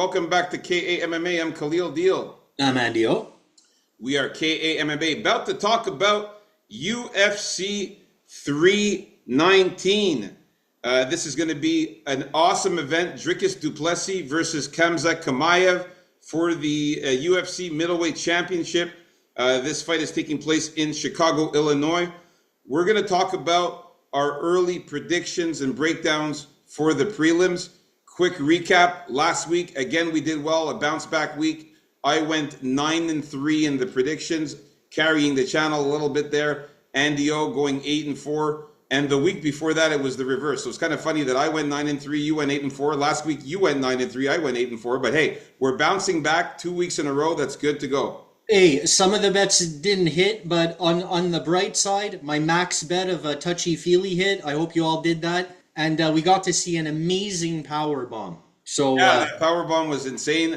Welcome back to KAMMA. I'm Khalil Deal. I'm Andio. We are KAMMA, about to talk about UFC 319. This is going to be an awesome event. Dricus du Plessis versus Khamzat Chimaev for the UFC Middleweight Championship. This fight is taking place in Chicago, Illinois. We're going to talk about our early predictions and breakdowns for the prelims. Quick recap. Last week, again, we did well, a bounce back week. I went 9-3 in the predictions, carrying the channel a little bit there. Andy O going 8-4. And the week before that, it was the reverse. So it's kind of funny that I went 9-3, you went 8-4. Last week, you went 9-3, I went 8-4. But hey, we're bouncing back 2 weeks in a row. That's good to go. Hey, some of the bets didn't hit, but on the bright side, my max bet of a touchy-feely hit. I hope you all did that. And we got to see an amazing power bomb. So yeah, that power bomb was insane.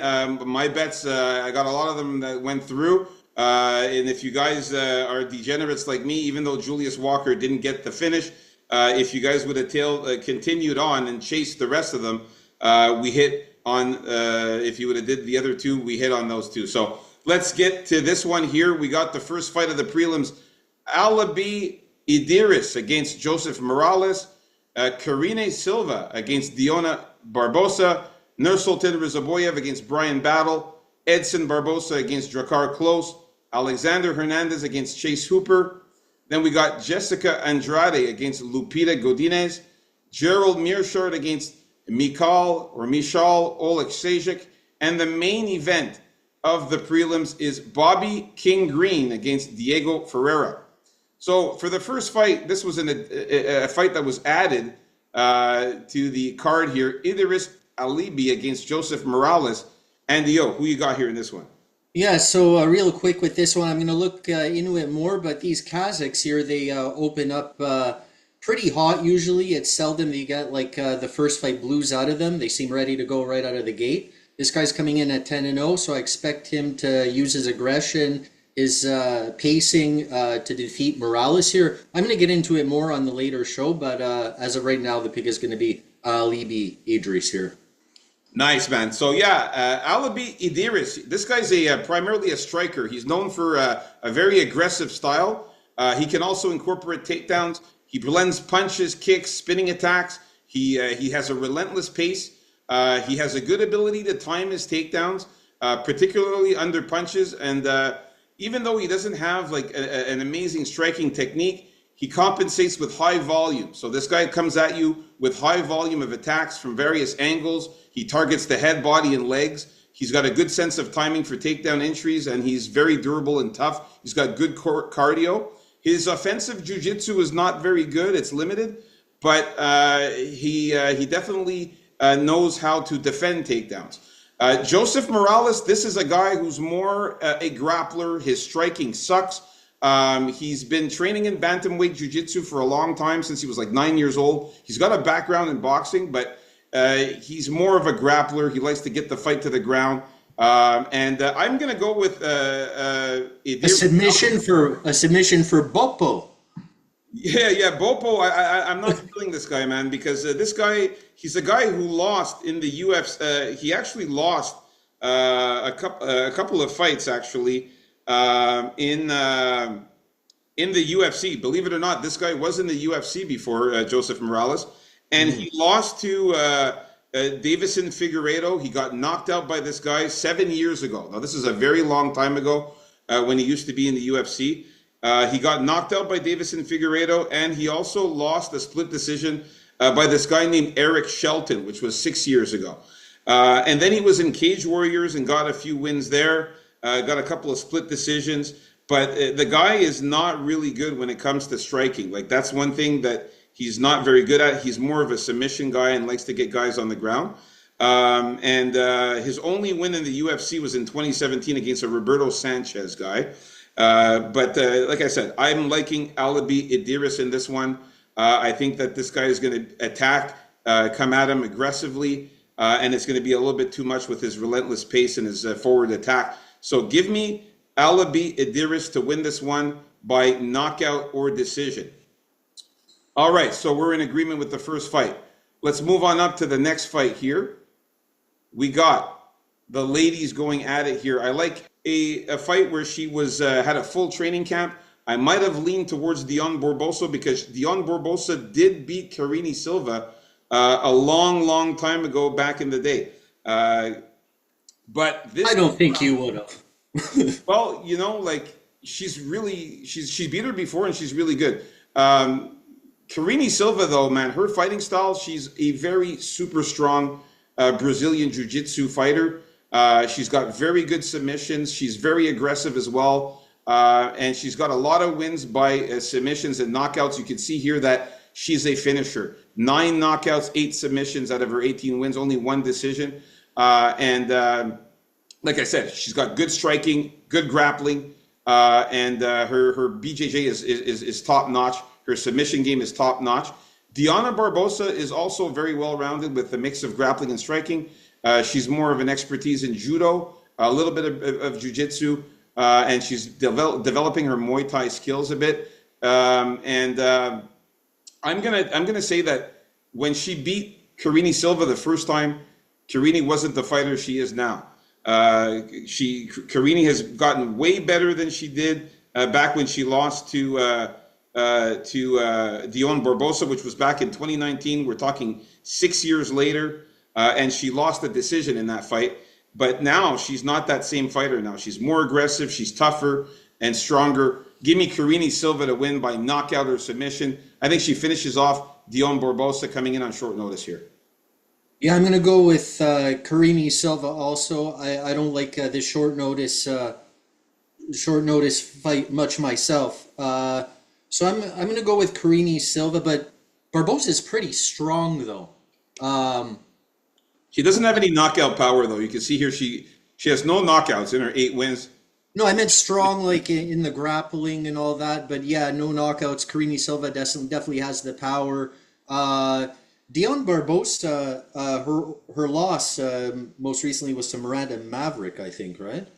My bets, I got a lot of them that went through. And if you guys are degenerates like me, even though Julius Walker didn't get the finish, if you guys would have continued on and chased the rest of them, we hit on, if you would have did the other two, we hit on those two. So let's get to this one here. We got the first fight of the prelims. Alabi Idris against Joseph Morales. Karine Silva against Diona Barbosa. Nursultan Rizaboyev against Brian Battle. Edson Barbosa against Drakkar Klose. Alexander Hernandez against Chase Hooper. Then we got Jessica Andrade against Lupita Godinez. Gerald Mearshart against Michal Oleksiejczuk. And the main event of the prelims is Bobby King Green against Diego Ferreira. So for the first fight, this was a fight that was added to the card here. Idris Alibi against Joseph Morales. Andy O, who you got here in this one? yeah, so real quick with this one, I'm going to look into it more, but these Kazakhs here, they open up pretty hot usually. It's seldom they get like the first fight blues out of them. They seem ready to go right out of the gate. This guy's coming in at 10-0, so I expect him to use his aggression, his pacing to defeat Morales here. I'm going to get into it more on the later show, but as of right now, the pick is going to be Alibi Idris here. Nice, man. So yeah, Alabi Idris, this guy's primarily a striker. He's known for a very aggressive style. He can also incorporate takedowns. He blends punches, kicks, spinning attacks. He has a relentless pace. He has a good ability to time his takedowns, particularly under punches. And even though he doesn't have like an amazing striking technique, he compensates with high volume. So this guy comes at you with high volume of attacks from various angles. He targets the head, body, and legs. He's got a good sense of timing for takedown entries, and he's very durable and tough. He's got good cardio. His offensive jiu-jitsu is not very good. It's limited, but he definitely knows how to defend takedowns. Joseph Morales, this is a guy who's more a grappler. His striking sucks. He's been training in bantamweight jiu-jitsu for a long time, since he was like 9 years old. He's got a background in boxing, but he's more of a grappler. He likes to get the fight to the ground. And I'm going to go with a submission for Bopo. Yeah, Bopo. I'm not feeling this guy, man, because this guy, he's a guy who lost in the UFC. He actually lost a couple of fights actually in the UFC. Believe it or not, this guy was in the UFC before Joseph Morales, and he lost to Davison Figueiredo. He got knocked out by this guy 7 years ago. Now, this is a very long time ago when he used to be in the UFC. He got knocked out by Davison Figueiredo, and he also lost a split decision by this guy named Eric Shelton, which was 6 years ago. And then he was in Cage Warriors and got a few wins there, got a couple of split decisions. But the guy is not really good when it comes to striking. Like, that's one thing that he's not very good at. He's more of a submission guy and likes to get guys on the ground. And his only win in the UFC was in 2017 against a Roberto Sanchez guy. But like I said, I'm liking Alabi Idris in this one. I think that this guy is going to attack, come at him aggressively, and it's going to be a little bit too much with his relentless pace and his forward attack. So give me Alabi Idris to win this one by knockout or decision. All right, so we're in agreement with the first fight. Let's move on up to the next fight here. We got the ladies going at it here. I like a fight where she was had a full training camp. I might have leaned towards Dion Borboso because Dion Borbosa did beat Carini Silva a long, long time ago back in the day. Uh, but I this, don't think you would have. well, like she beat her before and she's really good. Um, Carini Silva, though, man, her fighting style, she's a very super strong Brazilian Jiu-Jitsu fighter. She's got very good submissions. She's very aggressive as well. And she's got a lot of wins by submissions and knockouts. You can see here that she's a finisher. 9 knockouts, 8 submissions out of her 18 wins, only 1 decision. And like I said, she's got good striking, good grappling, and her BJJ is top notch. Her submission game is top notch. Diana Barbosa is also very well rounded with a mix of grappling and striking. She's more of an expertise in judo, a little bit of jujitsu, and she's developing her Muay Thai skills a bit. I'm gonna say that when she beat Carini Silva the first time, Carini wasn't the fighter she is now. Carini has gotten way better than she did back when she lost to Dion Barbosa, which was back in 2019. We're talking 6 years later, and she lost the decision in that fight. But now she's not that same fighter. Now she's more aggressive, she's tougher and stronger. Give me Carini Silva to win by knockout or submission. I think she finishes off Dion Barbosa coming in on short notice here. Yeah, I'm gonna go with Karini Silva also. I don't like the short notice fight much myself. So I'm gonna go with Karini Silva, but Barbosa is pretty strong though. Um, She doesn't have any knockout power though. You can see here she has no knockouts in her 8 wins. no, I meant strong like in the grappling and all that, but yeah, no knockouts. Karini Silva definitely has the power. Uh, Dion Barbosa, her loss most recently was to Miranda Maverick, I think, right?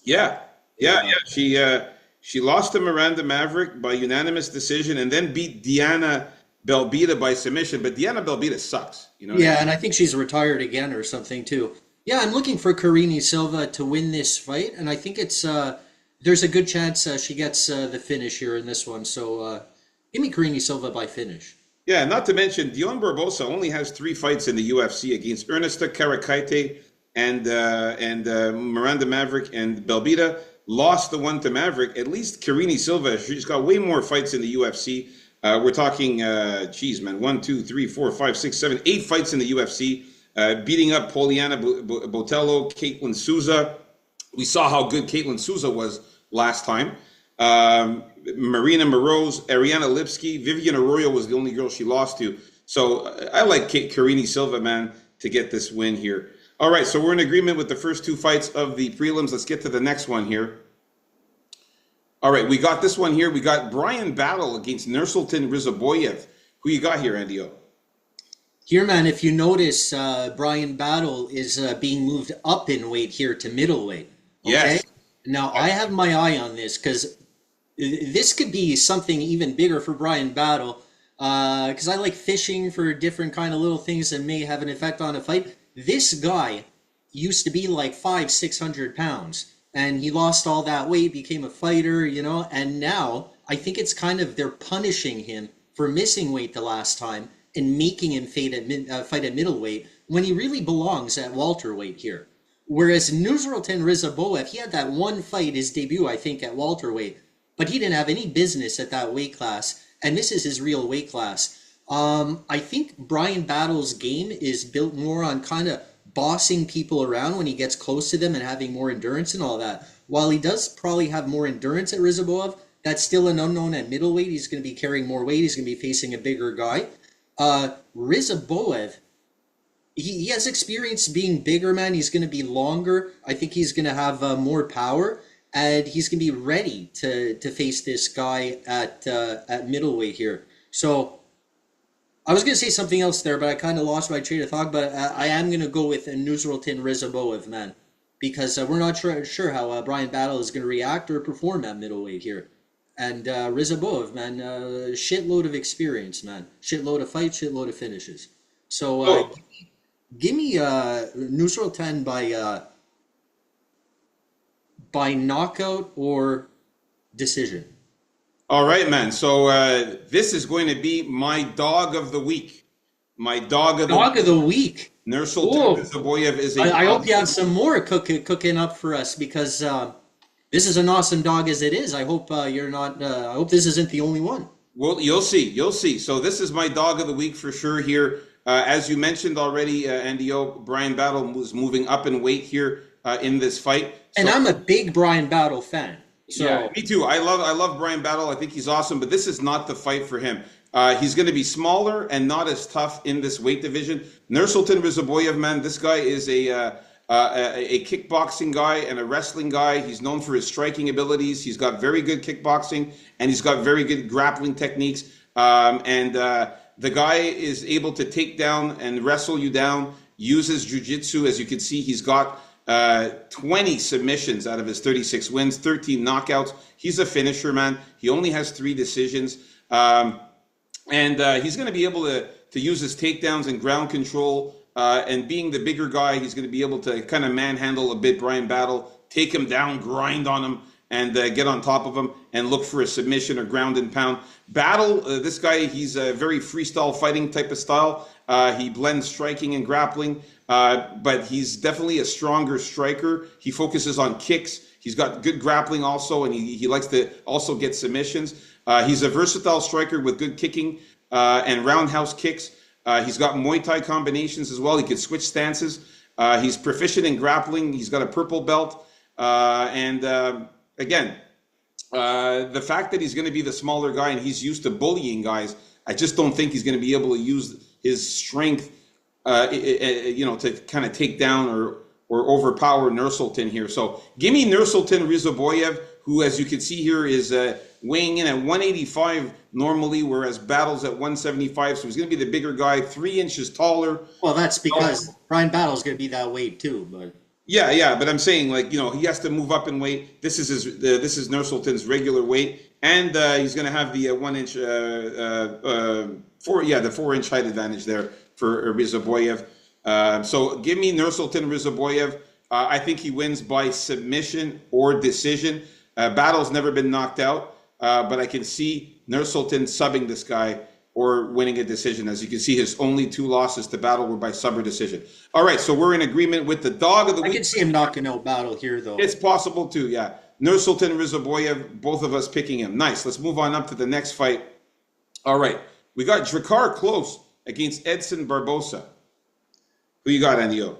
Yeah, yeah, Yeah. yeah. She lost to Miranda Maverick by unanimous decision, and then beat Diana Belbita by submission. But Diana Belbita sucks. You know what I Yeah, mean? and I think she's retired again or something too. Yeah, I'm looking for Karini Silva to win this fight, and I think it's there's a good chance she gets the finish here in this one. So give me Karini Silva by finish. Yeah. Not to mention, Dion Barbosa only has 3 fights in the UFC against Ernesta Karakaite and Miranda Maverick and Belbita. Lost the one to Maverick. At least Karini Silva, she's got way more fights in the UFC. We're talking, geez, man, 1, 2, 3, 4, 5, 6, 7, 8 fights in the UFC, beating up Poliana Botello, Caitlin Souza. We saw how good Caitlin Souza was last time. Marina Moroz, Ariana Lipsky, Vivian Arroyo was the only girl she lost to. So I like Karini Silva, man, to get this win here. All right, so we're in agreement with the first 2 fights of the prelims. Let's get to the next one here. All right, we got this one here. We got Brian Battle against Nursultan Rizaboyev. Who you got here, Andy O? Here, man, if you notice, Brian Battle is being moved up in weight here to middleweight. Okay, Yes. now I have my eye on this because this could be something even bigger for Brian Battle. Because I like fishing for different kind of little things that may have an effect on a fight. This guy used to be like 500-600 pounds, and he lost all that weight, became a fighter, and now I think it's kind of they're punishing him for missing weight the last time and making him fight at middleweight when he really belongs at welterweight here. Whereas Nusratan Rizaboev, he had that one fight, his debut, I think, at welterweight, but he didn't have any business at that weight class, and this is his real weight class. I think Brian Battle's game is built more on kind of bossing people around when he gets close to them and having more endurance and all that. While he does probably have more endurance at Rizaboev, that's still an unknown at middleweight. He's going to be carrying more weight. He's going to be facing a bigger guy. Rizaboev, he has experience being bigger, man. He's going to be longer. I think he's going to have more power, and he's going to be ready to face this guy at middleweight here. So I was going to say something else there, but I kind of lost my train of thought. But I am going to go with Nusratan Rizaboev, man, because we're not sure how Brian Battle is going to react or perform at middleweight here. And Rizaboev, man, shitload of experience, man, shitload of fights, shitload of finishes. So Oh, Give me Nusral 10 by knockout or decision. All right, man. So this is going to be my dog of the week. My dog of the Dog week. of the week. Nursultan Oh, Zaboyev is a I dog. hope you have some more cooking up for us because this is an awesome dog as it is. I hope you're not. I hope this isn't the only one. Well, you'll see. You'll see. So this is my dog of the week for sure here. As you mentioned already, Andy O, Brian Battle was moving up in weight here in this fight. And So I'm a big Brian Battle fan. yeah, So me too. I love Brian Battle. I think he's awesome, but this is not the fight for him. He's going to be smaller and not as tough in this weight division. Nursultan Rizaboyev, man, this guy is a kickboxing guy and a wrestling guy. He's known for his striking abilities. He's got very good kickboxing and he's got very good grappling techniques. The guy is able to take down and wrestle you down, uses jujitsu. As you can see, he's got 20 submissions out of his 36 wins, 13 knockouts. He's a finisher, man. He only has 3 decisions. He's going to be able to use his takedowns and ground control. And being the bigger guy, he's going to be able to kind of manhandle a bit Brian Battle, take him down, grind on him, and get on top of him and look for a submission or ground and pound. Battle, this guy, he's a very freestyle fighting type of style. He blends striking and grappling, but he's definitely a stronger striker. He focuses on kicks. He's got good grappling also, and he likes to also get submissions. He's a versatile striker with good kicking and roundhouse kicks. He's got Muay Thai combinations as well. He could switch stances. He's proficient in grappling. He's got a purple belt. Again, the fact that he's going to be the smaller guy and he's used to bullying guys, I just don't think he's going to be able to use his strength, to kind of take down or overpower Nursultan here. So give me Nursultan Rizaboyev, who, as you can see here, is weighing in at 185 normally, whereas Battle's at 175. So he's going to be the bigger guy, 3 inches taller. well, that's because Brian Battle's going to be that weight too. But Yeah, but I'm saying, like, he has to move up in weight. This is Nursultan's regular weight, and he's going to have the 1 inch, the 4 inch height advantage there for Rizaboyev. So give me Nursultan Rizaboyev. I think he wins by submission or decision. Battle's never been knocked out, but I can see Nursultan subbing this guy or winning a decision. As you can see, his only 2 losses to Battle were by sub or decision. All right, so we're in agreement with the dog of the I week. can see him knocking out Battle here, though. It's possible too, yeah. Nursultan Rizaboyev, both of us picking him. Nice. Let's move on up to the next fight. All right, we got Drakkar Klose against Edson Barbosa. Who you got, Andy O?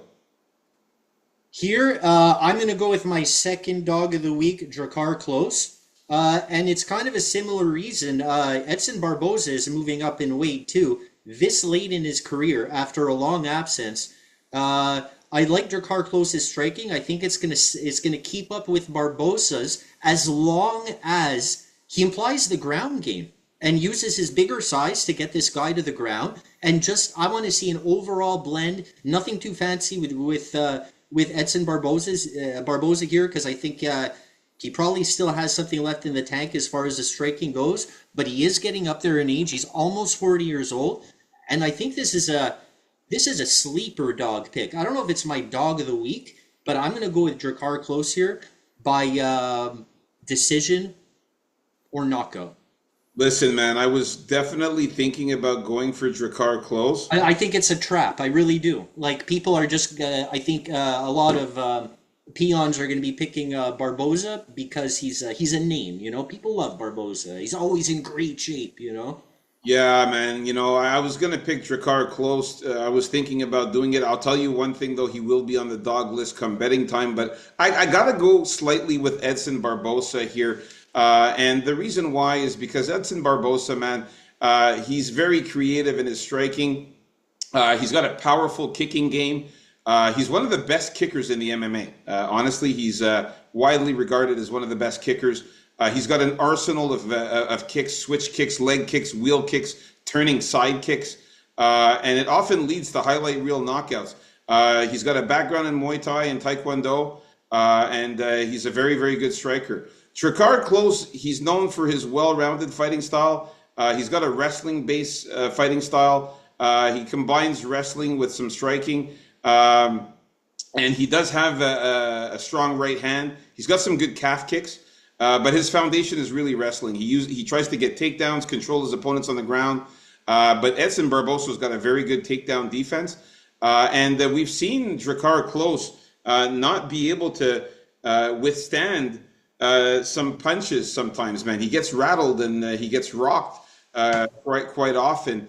Here, I'm going to go with my second dog of the week, Drakkar Klose. And it's kind of a similar reason. Edson Barboza is moving up in weight too, this late in his career after a long absence. I like Drakkar Klose's striking. I think it's gonna keep up with Barbosa's as long as he implies the ground game and uses his bigger size to get this guy to the ground. And just I want to see an overall blend. Nothing too fancy with Edson Barboza here because I think. He probably still has something left in the tank as far as the striking goes, but he is getting up there in age. He's almost 40 years old, and I think this is a sleeper dog pick. I don't know if it's my dog of the week, but I'm going to go with Drakkar Klose here by decision or knockout. Listen, man, I was definitely thinking about going for Drakkar Klose. I think it's a trap. I really do. Like people are just. I think a lot of. Peons are going to be picking Barboza because he's a name, People love Barboza. He's always in great shape, Yeah, man. I was gonna pick Drakkar Klose. I was thinking about doing it. I'll tell you one thing though, he will be on the dog list come betting time. But I gotta go slightly with Edson Barboza here, and the reason why is because Edson Barboza, man, he's very creative in his striking. He's got a powerful kicking game. He's one of the best kickers in the MMA. Honestly, he's widely regarded as one of the best kickers. He's got an arsenal of kicks, switch kicks, leg kicks, wheel kicks, turning side kicks, and it often leads to highlight reel knockouts. He's got a background in Muay Thai and Taekwondo, and he's a very, very good striker. Drakkar Klose, he's known for his well-rounded fighting style. He's got a wrestling-based fighting style. He combines wrestling with some striking. And he does have a strong right hand. He's got some good calf kicks, but his foundation is really wrestling. He tries to get takedowns, control his opponents on the ground. But Edson Barbosa's got a very good takedown defense, and we've seen Drakkar Klose not be able to withstand some punches sometimes. Man, he gets rattled and he gets rocked quite often.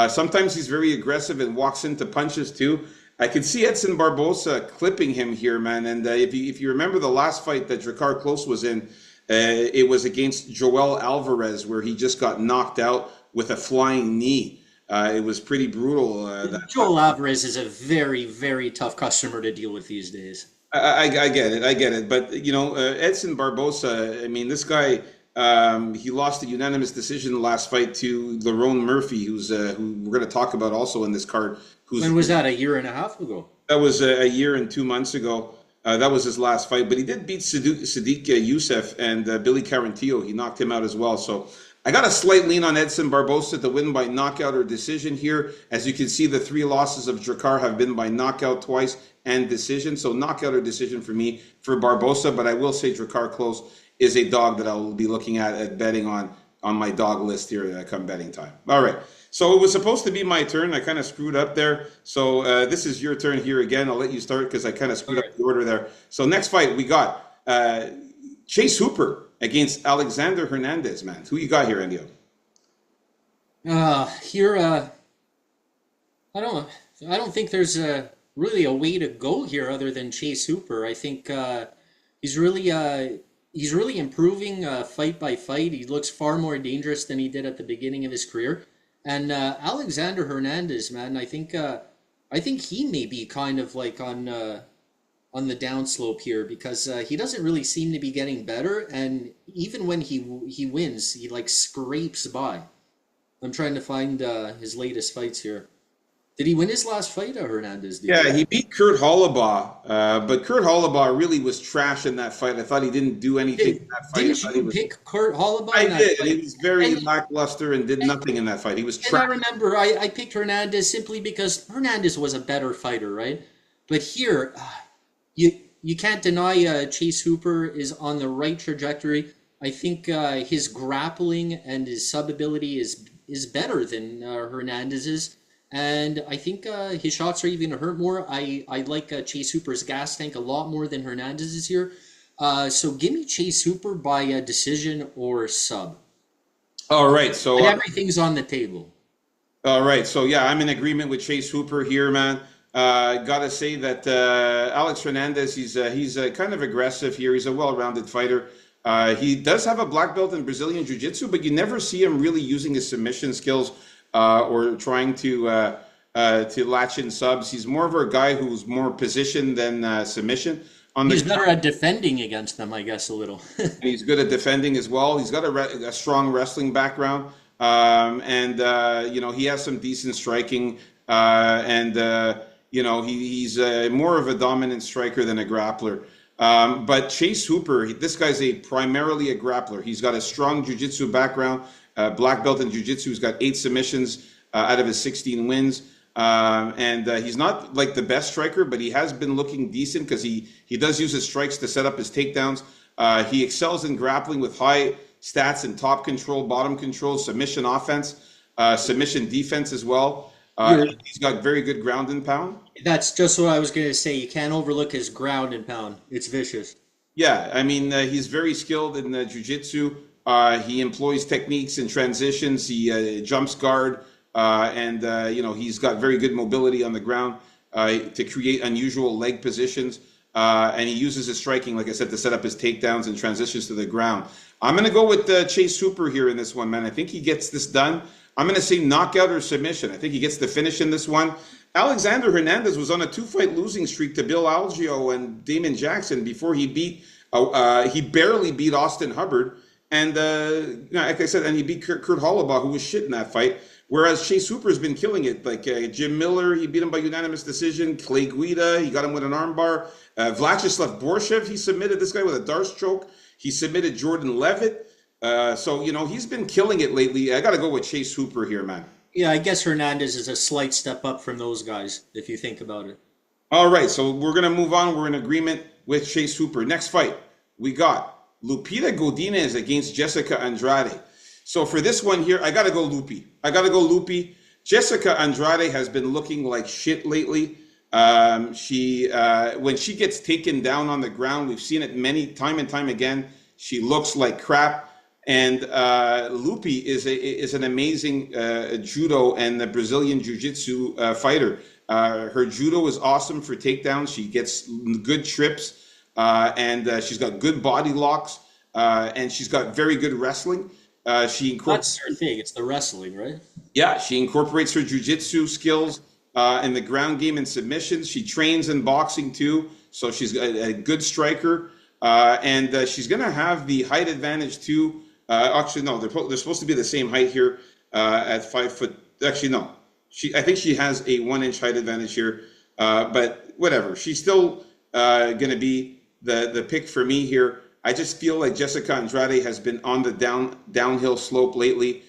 Sometimes he's very aggressive and walks into punches too. I can see Edson Barbosa clipping him here, man. And if you remember the last fight that Drakkar Klose was in, it was against Joel Alvarez, where he just got knocked out with a flying knee. It was pretty brutal. Joel Alvarez is a very, very tough customer to deal with these days. I get it. I get it. But, Edson Barbosa, I mean, this guy, he lost a unanimous decision the last fight to Lerone Murphy, who we're going to talk about also in this card. When was that? A year and a half ago? That was a year and 2 months ago. That was his last fight. But he did beat Sadiq Youssef and Billy Carantillo. He knocked him out as well. So I got a slight lean on Edson Barbosa to win by knockout or decision here. As you can see, the 3 losses of Drakkar have been by knockout twice and decision. So knockout or decision for me for Barbosa. But I will say Drakkar Klose is a dog that I will be looking at betting on my dog list here come betting time. All right. So it was supposed to be my turn. I kind of screwed up there. So this is your turn here again. I'll let you start because I kind of screwed up the order there. So next fight, we got Chase Hooper against Alexander Hernandez, man. Who you got here, Andio? I don't think there's really a way to go here other than Chase Hooper. I think he's really improving fight by fight. He looks far more dangerous than he did at the beginning of his career. And Alexander Hernandez, man, I think he may be kind of like on the downslope here because he doesn't really seem to be getting better, and even when he wins, he like scrapes by. I'm trying to find his latest fights here. Did he win his last fight, Hernandez? Yeah, he beat Kurt Hollabaugh, but Kurt Hollabaugh really was trash in that fight. I thought he didn't do anything in that fight. Didn't you pick Kurt Hollabaugh? I did. He was very lackluster and did nothing in that fight. He was trash. And I remember I picked Hernandez simply because Hernandez was a better fighter, right? But here, you can't deny Chase Hooper is on the right trajectory. I think his grappling and his sub ability is better than Hernandez's. And I think his shots are even going to hurt more. I like Chase Hooper's gas tank a lot more than Hernandez's here. So give me Chase Hooper by a decision or sub. All right. So everything's on the table. All right. So, yeah, I'm in agreement with Chase Hooper here, man. Got to say that Alex Hernandez, he's kind of aggressive here. He's a well-rounded fighter. He does have a black belt in Brazilian Jiu-Jitsu, but you never see him really using his submission skills or trying to latch in subs. He's more of a guy who's more position than submission. He's better at defending against them, I guess, a little. He's good at defending as well. He's got a strong wrestling background, and he has some decent striking, he's more of a dominant striker than a grappler. But Chase Hooper, this guy's primarily a grappler. He's got a strong jiu-jitsu background, black belt in jiu-jitsu. He's got 8 submissions out of his 16 wins. He's not like the best striker, but he has been looking decent because he does use his strikes to set up his takedowns. He excels in grappling with high stats and top control, bottom control, submission offense, submission defense as well. He's got very good ground and pound. That's just what I was going to say. You can't overlook his ground and pound. It's vicious. Yeah, I mean, he's very skilled in jiu-jitsu. He employs techniques and transitions. He jumps guard. He's got very good mobility on the ground to create unusual leg positions. And he uses his striking, like I said, to set up his takedowns and transitions to the ground. I'm going to go with Chase Hooper here in this one, man. I think he gets this done. I'm going to say knockout or submission. I think he gets the finish in this one. Alexander Hernandez was on a 2-fight losing streak to Bill Algeo and Damon Jackson before he barely beat Austin Hubbard. And like I said, and he beat Kurt Hollabaugh, who was shit in that fight. Whereas Chase Hooper's been killing it. Like Jim Miller, he beat him by unanimous decision. Clay Guida, he got him with an armbar. Vyacheslav Borshev, he submitted this guy with a Darce choke. He submitted Jordan Levitt. He's been killing it lately. I got to go with Chase Hooper here, man. Yeah, I guess Hernandez is a slight step up from those guys, if you think about it. All right, so we're gonna move on. We're in agreement with Chase Hooper. Next fight, we got Lupita Godinez against Jessica Andrade. So for this one here, I gotta go Lupi. I gotta go Lupi. Jessica Andrade has been looking like shit lately. She when she gets taken down on the ground, we've seen it many time and time again. She looks like crap. And Lupi is an amazing judo and the Brazilian jiu-jitsu fighter. Her judo is awesome for takedowns. She gets good trips, and she's got good body locks, and she's got very good wrestling. She incorporates, That's her thing. It's the wrestling, right? yeah, she incorporates her jiu-jitsu skills in the ground game and submissions. She trains in boxing too, so she's a good striker, and she's going to have the height advantage too. Actually, no, they're supposed to be the same height here at 5 foot. Actually, no. I think she has a 1 inch height advantage here, but whatever. She's still going to be the pick for me here. I just feel like Jessica Andrade has been on the downhill slope lately.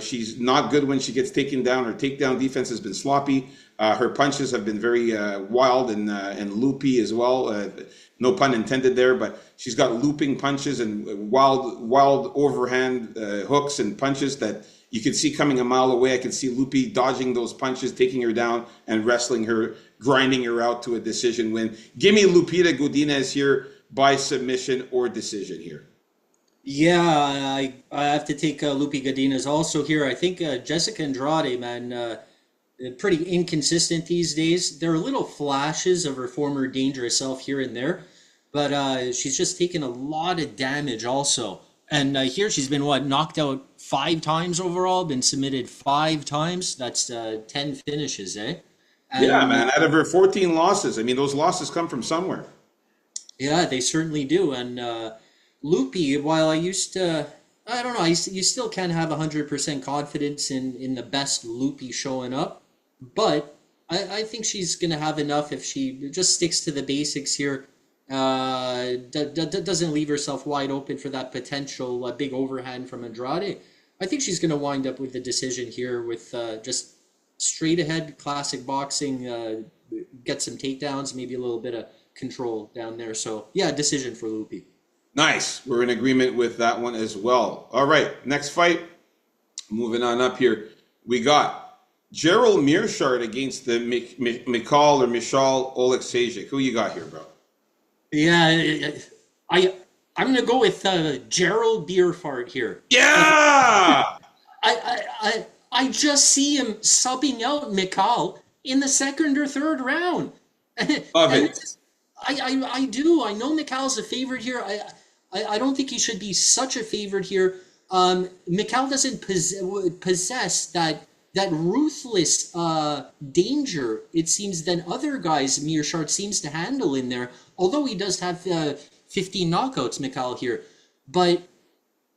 She's not good when she gets taken down. Her takedown defense has been sloppy. Her punches have been very wild and loopy as well. No pun intended there, but she's got looping punches and wild overhand hooks and punches that you could see coming a mile away. I could see Loopy dodging those punches, taking her down, and wrestling her, grinding her out to a decision win. Give me Lupita Godinez here by submission or decision here. Yeah, I have to take Lupi Godinez also here. I think Jessica Andrade, man, pretty inconsistent these days. There are little flashes of her former dangerous self here and there, but she's just taken a lot of damage also. And here she's been what, knocked out 5 times overall, been submitted 5 times. That's 10 finishes, eh? Yeah, And man. Out of her 14 losses, I mean, those losses come from somewhere. yeah, they certainly do. And Loopy, while I used to, I don't know, you still can't have 100% confidence in the best Loopy showing up, but I think she's going to have enough if she just sticks to the basics here. Doesn't leave herself wide open for that potential big overhand from Andrade. I think she's going to wind up with the decision here with just straight ahead classic boxing, get some takedowns, maybe a little bit of control down there. So yeah, decision for Loopy. Nice. We're in agreement with that one as well. All right. Next fight. Moving on up here. We got Gerald Mearshart against the Mikhail or Michal Oleksiejczuk. Who you got here, bro? Yeah, I'm gonna go with Gerald Beerfart here. Yeah! I just see him subbing out Mikal in the second or third round. Love And it. I do. I know Mikal's a favorite here. I don't think he should be such a favorite here. Mikal doesn't possess that ruthless danger, it seems, than other guys Mearshart seems to handle in there. Although he does have 15 knockouts, Mikal here. But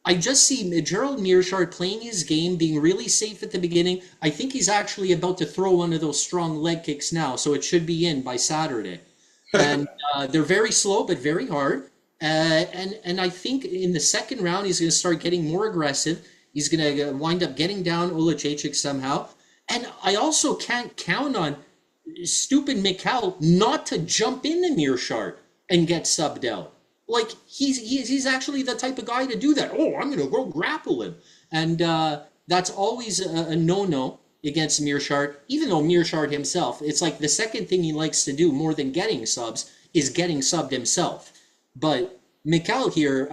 I just see Gerald Mearshart playing his game, being really safe at the beginning. I think he's actually about to throw one of those strong leg kicks now, so it should be in by Saturday. And they're very slow, but very hard. And I think in the second round, he's going to start getting more aggressive. He's going to wind up getting down Oleksiejczuk somehow. And I also can't count on stupid Mikal not to jump into Mearshart and get subbed out. Like, he's actually the type of guy to do that. Oh, I'm going to go grapple him. And that's always a no-no against Mearshart, even though Mearshart himself, it's like the second thing he likes to do more than getting subs is getting subbed himself. But Mikal here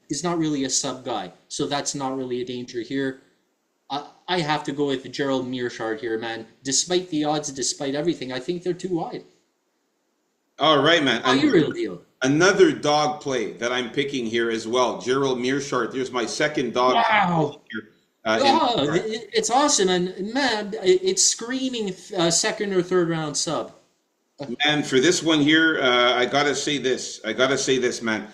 is not really a sub guy, so that's not really a danger here. I have to go with Gerald Mearshart here, man. Despite the odds, despite everything, I think they're too wide. All right, man. How you real deal? Another dog play that I'm picking here as well. Gerald Mearshart. There's my second dog Wow. here. Oh, it's awesome, and man, it's screaming second or third round sub. Man, for this one here, I gotta say this. Man.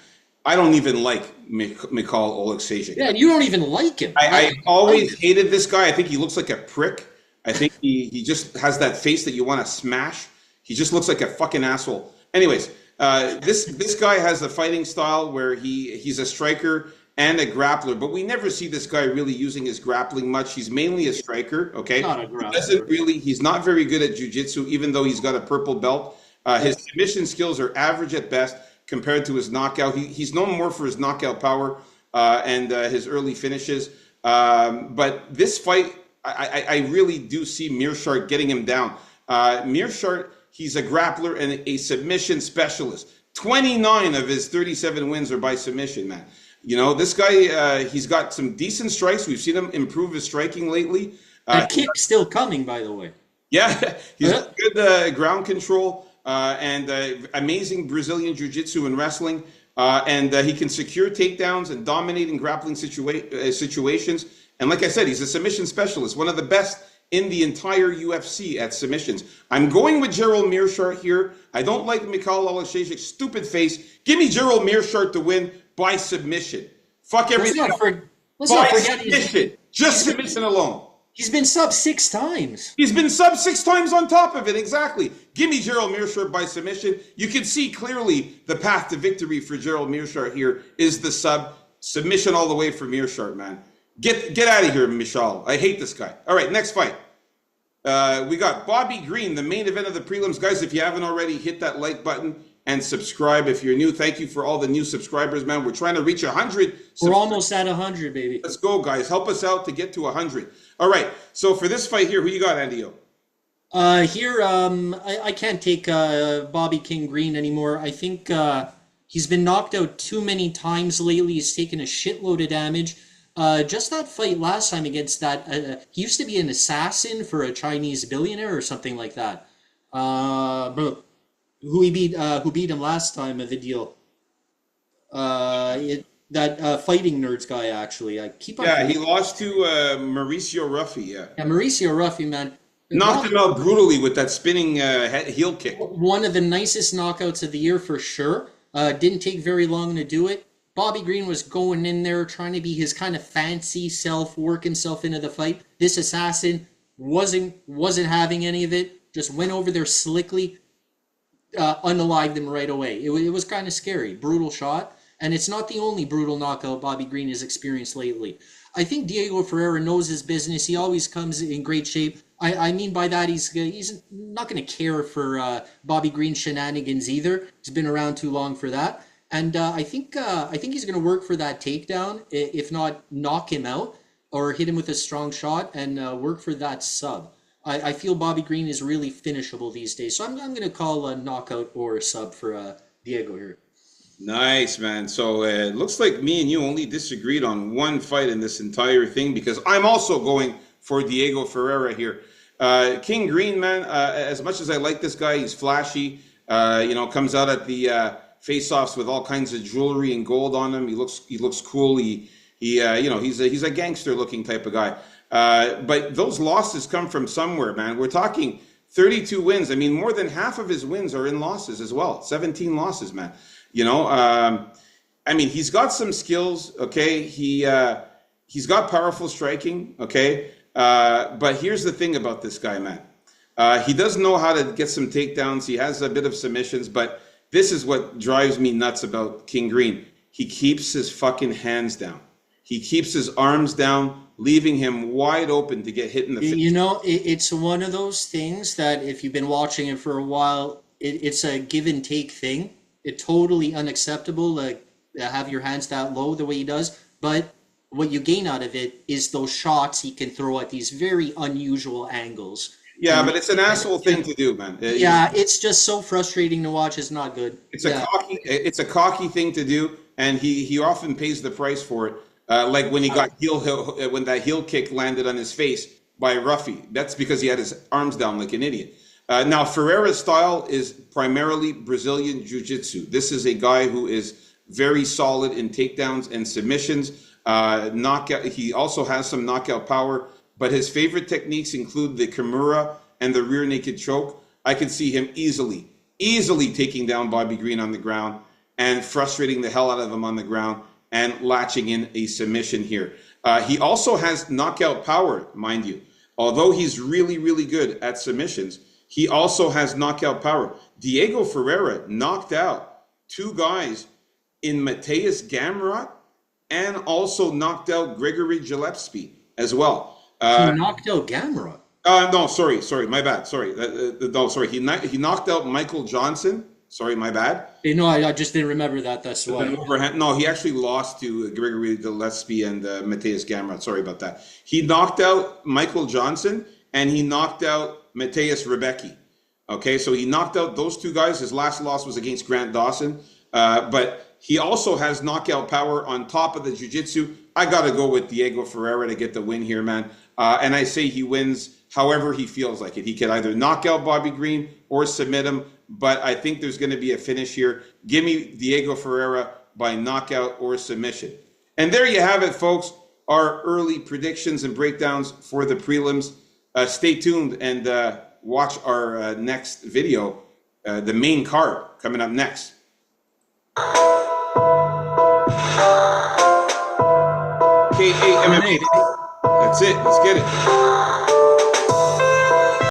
I don't even like Mikhail Oleksiejczuk. Yeah, you don't even like him. I always hated this guy. I think he looks like a prick. I think he just has that face that you want to smash. He just looks like a fucking asshole. Anyways, this guy has a fighting style where he's a striker and a grappler, but we never see this guy really using his grappling much. He's mainly a striker, okay? Not a He doesn't grappler. really, he's not very good at jiu-jitsu, even though he's got a purple belt. His submission skills are average at best compared to his knockout. He's known more for his knockout power and his early finishes. But this fight, I really do see Mearshart getting him down. Mearshart, he's a grappler and a submission specialist. 29 of his 37 wins are by submission, man. You know, this guy, he's got some decent strikes. We've seen him improve his striking lately. That kick's still coming, by the way. Yeah, he's got good ground control and amazing Brazilian jiu-jitsu and wrestling. And he can secure takedowns and dominate in grappling situations. And like I said, he's a submission specialist, one of the best in the entire UFC at submissions. I'm going with Gerald Mearshart here. I don't like Mikhail Alashejik's stupid face. Give me Gerald Mearshart to win by submission. Fuck everything else. Let's By not forget submission. Just submission alone. he's been sub 6 times. He's been sub 6 times on top of it, exactly. Give me Gerald Mearshart by submission. You can see clearly the path to victory for Gerald Mearshart here is the submission all the way for Mearshart, man. Get out of here, Michal. I hate this guy. All right, next fight. We got Bobby Green, the main event of the prelims. Guys, if you haven't already, hit that like button and subscribe if you're new. Thank you for all the new subscribers, man. We're trying to reach 100. We're almost at 100, baby. Let's go, guys. Help us out to get to 100. All right, so for this fight here, who you got, Andio? I can't take Bobby King Green anymore. I think he's been knocked out too many times lately. He's taken a shitload of damage. Just that fight last time against that, he used to be an assassin for a Chinese billionaire or something like that. Who beat him last time of the deal? Fighting nerds guy, actually. I keep on. Yeah, he lost to Mauricio Ruffy. Yeah, Mauricio Ruffy, man. knocked him out brutally with that spinning heel kick. One of the nicest knockouts of the year for sure. Didn't take very long to do it. Bobby Green was going in there trying to be his kind of fancy self, work himself into the fight. This assassin wasn't having any of it. Just went over there slickly, unalived him right away. It was kind of scary. Brutal shot. And it's not the only brutal knockout Bobby Green has experienced lately. I think Diego Ferreira knows his business. He always comes in great shape. I mean by that he's not going to care for Bobby Green shenanigans either. He's been around too long for that. And I think he's going to work for that takedown, if not knock him out or hit him with a strong shot and work for that sub. I feel Bobby Green is really finishable these days. So I'm going to call a knockout or a sub for Diego here. Nice, man. So it looks like me and you only disagreed on one fight in this entire thing because I'm also going for Diego Ferreira here. King Green, man, as much as I like this guy, he's flashy, comes out at the face-offs with all kinds of jewelry and gold on him. He looks cool. He's a gangster-looking type of guy. But those losses come from somewhere, man. We're talking 32 wins. I mean, more than half of his wins are in losses as well. 17 losses, man. He's got some skills. Okay, he's got powerful striking. Okay, but here's the thing about this guy, man. He does know how to get some takedowns. He has a bit of submissions, but this is what drives me nuts about King Green. He keeps his fucking hands down. He keeps his arms down, leaving him wide open to get hit in the face. It's one of those things that if you've been watching it for a while, it's a give and take thing. It's totally unacceptable to have your hands that low the way he does. But what you gain out of it is those shots he can throw at these very unusual angles. Yeah, but it's an asshole thing to do, man. It's just so frustrating to watch. It's not good. It's a cocky thing to do, and he often pays the price for it. Like when he got when that heel kick landed on his face by Ruffy. That's because he had his arms down like an idiot. Now, Ferreira's style is primarily Brazilian Jiu-Jitsu. This is a guy who is very solid in takedowns and submissions. Knockout. He also has some knockout power, but his favorite techniques include the Kimura and the rear naked choke. I could see him easily taking down Bobby Green on the ground and frustrating the hell out of him on the ground and latching in a submission here. He also has knockout power, mind you. Although he's really, really good at submissions, he also has knockout power. Diego Ferreira knocked out two guys in Mateus Gamrot and also knocked out Grigory Gillespie as well. He knocked out Gamera. No, sorry, my bad. Sorry, no, sorry. He knocked out Michael Johnson. Sorry, my bad. No, I just didn't remember that. That's With an why. overhand. No, he actually lost to Grigory Gillespie and Mateus Gamrot. Sorry about that. He knocked out Michael Johnson and he knocked out Mateus Rebecki. Okay, so he knocked out those two guys. His last loss was against Grant Dawson. But he also has knockout power on top of the jiu-jitsu. I got to go with Diego Ferreira to get the win here, man. And I say he wins however he feels like it. He could either knock out Bobby Green or submit him, but I think there's going to be a finish here. Give me Diego Ferreira by knockout or submission. And there you have it, folks. Our early predictions and breakdowns for the prelims. Stay tuned and watch our next video, the main card coming up next. KAMMA. That's it. Let's get it.